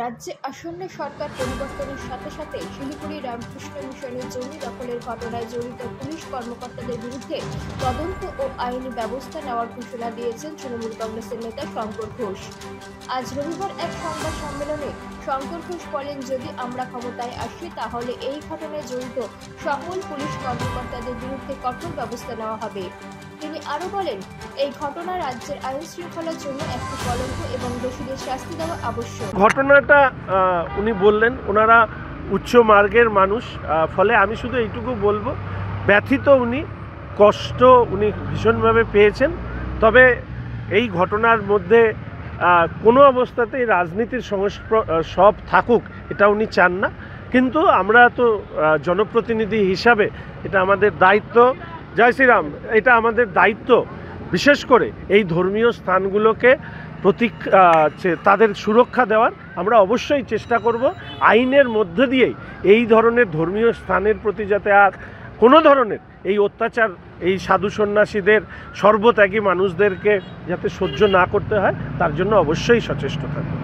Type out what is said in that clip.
রাজ্যে আসন্ন সরকার পরিবর্তনের সাথে সাথে শিলিগুড়ি রামকৃষ্ণ মিশনের জমি দখলের ঘটনায় জড়িত পুলিশ কর্মকর্তাদের বিরুদ্ধে তদন্ত ও আইনি ব্যবস্থা নেওয়ার ঘোষণা দিয়েছেন তৃণমূল কংগ্রেসের নেতা শঙ্কর ঘোষ। আজ রবিবার এক সংবাদ সম্মেলনে শঙ্কর ঘোষ বলেন, যদি আমরা ক্ষমতায় আসি তাহলে এই ঘটনায় জড়িত সকল পুলিশ কর্মকর্তাদের বিরুদ্ধে কঠোর ব্যবস্থা নেওয়া হবে। তিনি আরো বলেন, এই ঘটনা রাজ্যের আইন শৃঙ্খলার জন্য একটি কলঙ্ক এবং দোষীদের শাস্তি দেওয়া আবশ্যক। ঘটনাটা উনি বললেন, ওনারা উচ্চ মার্গের মানুষ, ফলে আমি শুধু এইটুকু বলবো, ব্যথিত উনি, কষ্ট উনি ভীষণভাবে পেয়েছেন। তবে এই ঘটনার মধ্যে কোনো অবস্থাতেই রাজনীতির সব থাকুক এটা উনি চান না, কিন্তু আমরা তো জনপ্রতিনিধি হিসাবে এটা আমাদের দায়িত্ব। জয় শ্রীরাম, এটা আমাদের দায়িত্ব, বিশেষ করে এই ধর্মীয় স্থানগুলোকে তাদের সুরক্ষা দেওয়ার আমরা অবশ্যই চেষ্টা করব। আইনের মধ্যে দিয়েই এই ধরনের ধর্মীয় স্থানের প্রতি যাতে আর কোনো ধরনের এই অত্যাচার, এই সাধু সন্ন্যাসীদের, সর্বত্যাগী মানুষদেরকে যাতে সহ্য না করতে হয়, তার জন্য অবশ্যই সচেষ্ট থাকবে।